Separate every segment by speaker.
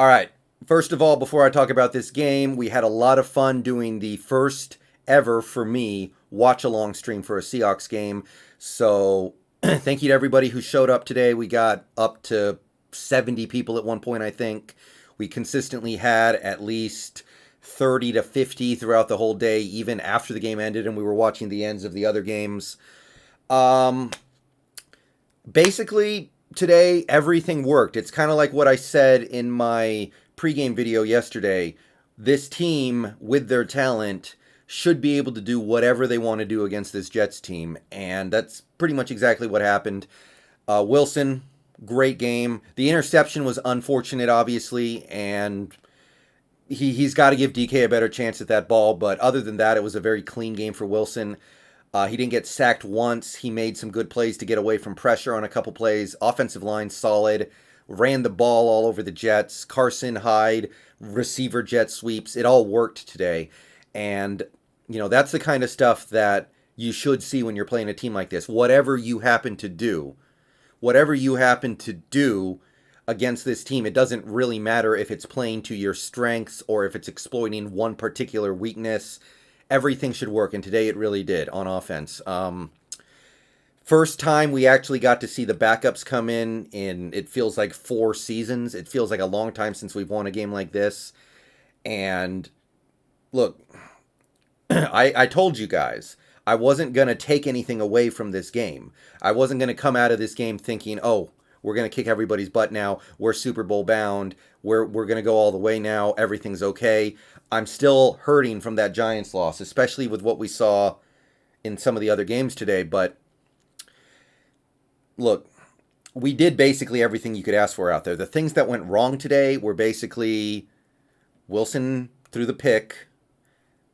Speaker 1: All right. First of all, before I talk about this game, we had a lot of fun doing the first ever, for me, watch along stream for a Seahawks game. So thank you to everybody who showed up today. We got up to 70 people at one point, I think. We consistently had at least 30 to 50 throughout the whole day, even after the game ended and we were watching the ends of the other games. Um, Basically, today everything worked. It's kind of like what I said in my pregame video yesterday. This team, with their talent, should be able to do whatever they want to do against this Jets team, and that's pretty much exactly what happened. Wilson, great game. The interception was unfortunate, obviously, and he's got to give DK a better chance at that ball. But other than that, it was a very clean game for Wilson. He didn't get sacked once. He made some good plays to get away from pressure on a couple plays. Offensive line solid. Ran the ball all over the Jets. Carson, Hyde, receiver jet sweeps. It all worked today. And, that's the kind of stuff that you should see when you're playing a team like this. Whatever you happen to do against this team, it doesn't really matter if it's playing to your strengths or if it's exploiting one particular weakness. Everything should work, and today it really did on offense. First time we actually got to see the backups come in it feels like 4 seasons. It feels like a long time since we've won a game like this. And look, I told you guys, I wasn't going to take anything away from this game. I wasn't going to come out of this game thinking, oh, we're going to kick everybody's butt now. We're Super Bowl bound. We're going to go all the way now. Everything's okay. I'm still hurting from that Giants loss, especially with what we saw in some of the other games today. But look, we did basically everything you could ask for out there. The things that went wrong today were basically Wilson threw the pick.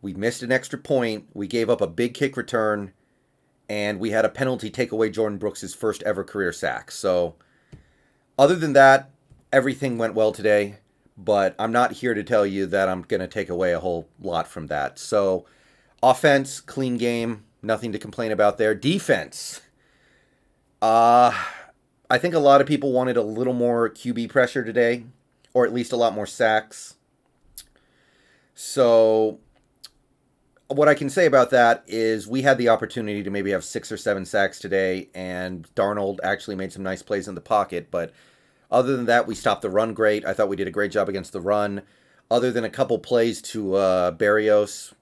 Speaker 1: We missed an extra point. We gave up a big kick return. And we had a penalty take away Jordan Brooks' first ever career sack. So other than that, everything went well today. But I'm not here to tell you that I'm going to take away a whole lot from that. So offense, clean game. Nothing to complain about there. Defense. I think a lot of people wanted a little more QB pressure today. Or at least a lot more sacks. So what I can say about that is we had the opportunity to maybe have 6 or 7 sacks today, and Darnold actually made some nice plays in the pocket. But other than that, we stopped the run great. I thought we did a great job against the run. Other than a couple plays to Berrios,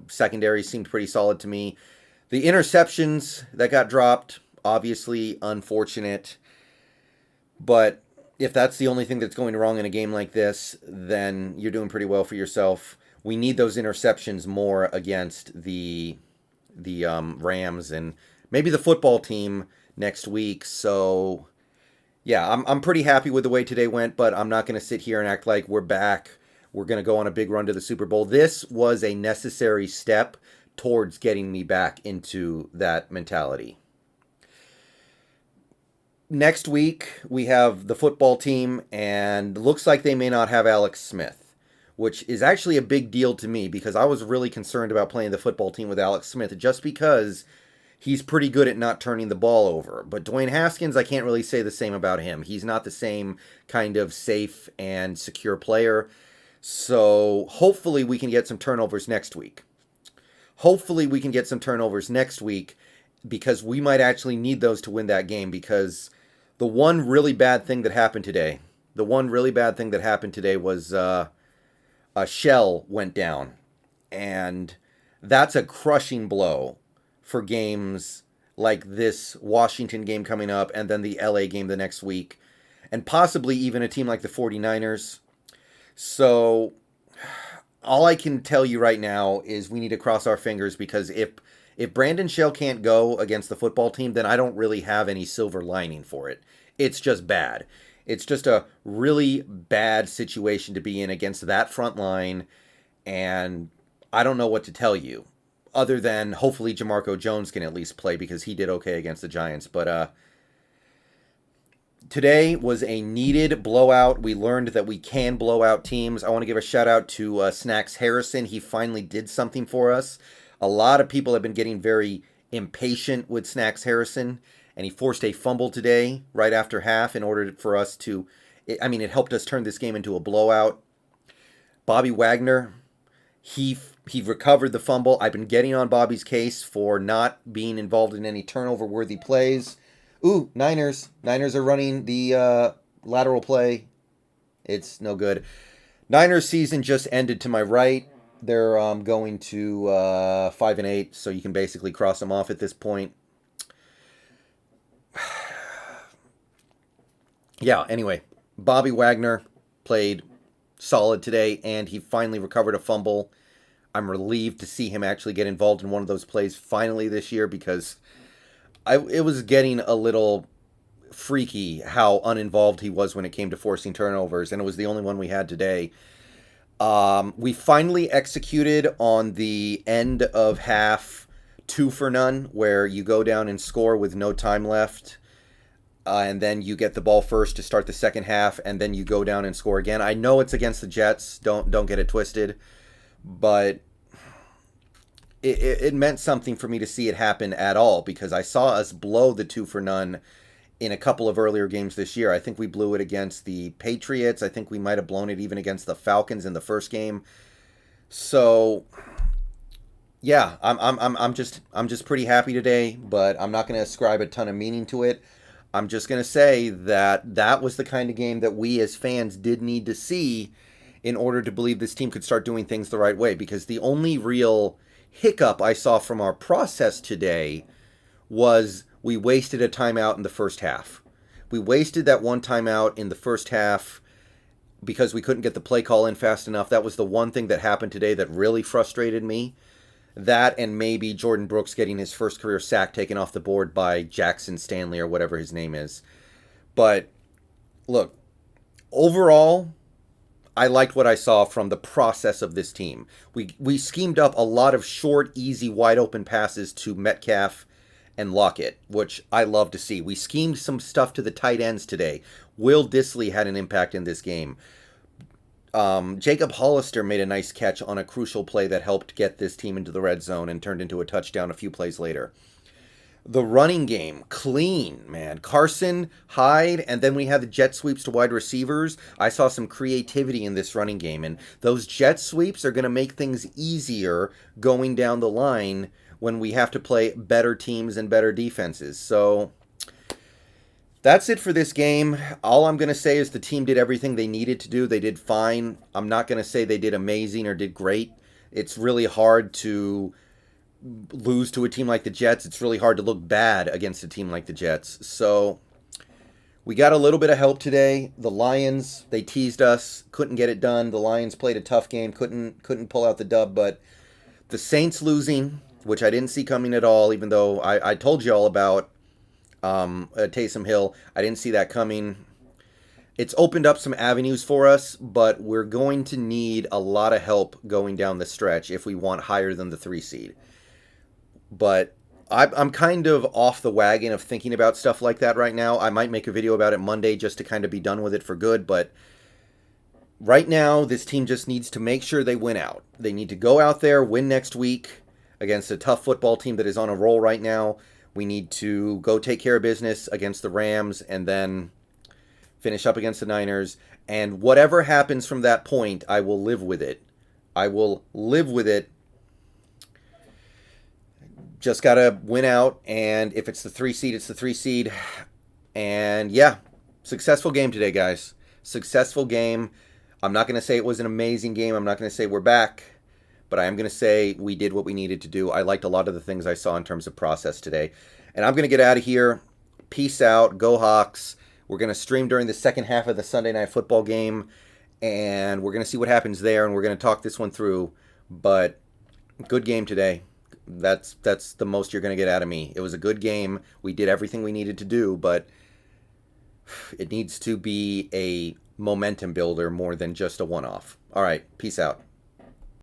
Speaker 1: secondary seemed pretty solid to me. The interceptions that got dropped, obviously unfortunate. But if that's the only thing that's going wrong in a game like this, then you're doing pretty well for yourself. We need those interceptions more against the Rams and maybe the football team next week. So yeah, I'm pretty happy with the way today went, but I'm not going to sit here and act like we're back. We're going to go on a big run to the Super Bowl. This was a necessary step towards getting me back into that mentality. Next week, we have the football team, and looks like they may not have Alex Smith, which is actually a big deal to me because I was really concerned about playing the football team with Alex Smith just because he's pretty good at not turning the ball over. But Dwayne Haskins, I can't really say the same about him. He's not the same kind of safe and secure player. So hopefully we can get some turnovers next week. Because we might actually need those to win that game, because the one really bad thing that happened today was a shell went down. And that's a crushing blow for games like this Washington game coming up and then the LA game the next week, and possibly even a team like the 49ers. So all I can tell you right now is we need to cross our fingers, because if Brandon Shell can't go against the football team, then I don't really have any silver lining for it. It's just bad. It's just a really bad situation to be in against that front line, and I don't know what to tell you, other than hopefully Jamarco Jones can at least play, because he did okay against the Giants. But today was a needed blowout. We learned that we can blow out teams. I want to give a shout out to Snacks Harrison. He finally did something for us. A lot of people have been getting very impatient with Snacks Harrison, and he forced a fumble today right after half in order for us to It helped us turn this game into a blowout. Bobby Wagner, he recovered the fumble. I've been getting on Bobby's case for not being involved in any turnover-worthy plays. Ooh, Niners. Niners are running the lateral play. It's no good. Niners season just ended to my right. They're going to 5-8, so you can basically cross them off at this point. Yeah, anyway, Bobby Wagner played solid today, and he finally recovered a fumble. I'm relieved to see him actually get involved in one of those plays finally this year, because it was getting a little freaky how uninvolved he was when it came to forcing turnovers, and it was the only one we had today. We finally executed on the end of half 2 for none, where you go down and score with no time left, and then you get the ball first to start the second half, and then you go down and score again. I know it's against the Jets, don't get it twisted, but it meant something for me to see it happen at all, because I saw us blow the 2 for none in a couple of earlier games this year. I think we blew it against the Patriots. I think we might have blown it even against the Falcons in the first game. So yeah, I'm just pretty happy today, but I'm not going to ascribe a ton of meaning to it. I'm just going to say that was the kind of game that we as fans did need to see in order to believe this team could start doing things the right way, because the only real hiccup I saw from our process today was we wasted a timeout in the first half. We wasted that one timeout in the first half because we couldn't get the play call in fast enough. That was the one thing that happened today that really frustrated me. That, and maybe Jordan Brooks getting his first career sack taken off the board by Jackson Stanley or whatever his name is. But look, overall, I liked what I saw from the process of this team. We schemed up a lot of short, easy, wide open passes to Metcalf and Lockett, which I love to see. We schemed some stuff to the tight ends today. Will Dissly had an impact in this game. Jacob Hollister made a nice catch on a crucial play that helped get this team into the red zone and turned into a touchdown a few plays later. The running game, clean, man. Carson, Hyde, and then we had the jet sweeps to wide receivers. I saw some creativity in this running game, and those jet sweeps are going to make things easier going down the line when we have to play better teams and better defenses. So that's it for this game. All I'm going to say is the team did everything they needed to do. They did fine. I'm not going to say they did amazing or did great. It's really hard to lose to a team like the Jets. It's really hard to look bad against a team like the Jets. So we got a little bit of help today. The Lions, they teased us, couldn't get it done. The Lions played a tough game, couldn't pull out the dub, but the Saints losing, which I didn't see coming at all, even though I told you all about Taysom Hill. I didn't see that coming. It's opened up some avenues for us, but we're going to need a lot of help going down the stretch if we want higher than the 3 seed. But I'm kind of off the wagon of thinking about stuff like that right now. I might make a video about it Monday just to kind of be done with it for good, but right now this team just needs to make sure they win out. They need to go out there, win next week against a tough football team that is on a roll right now. We need to go take care of business against the Rams and then finish up against the Niners. And whatever happens from that point, I will live with it. I will live with it. Just got to win out. And if it's the 3 seed, it's the 3 seed. And yeah, successful game today, guys. Successful game. I'm not going to say it was an amazing game. I'm not going to say we're back. But I am going to say we did what we needed to do. I liked a lot of the things I saw in terms of process today. And I'm going to get out of here. Peace out. Go Hawks. We're going to stream during the second half of the Sunday Night Football game. And we're going to see what happens there. And we're going to talk this one through. But good game today. That's the most you're going to get out of me. It was a good game. We did everything we needed to do. But it needs to be a momentum builder more than just a one-off. All right. Peace out.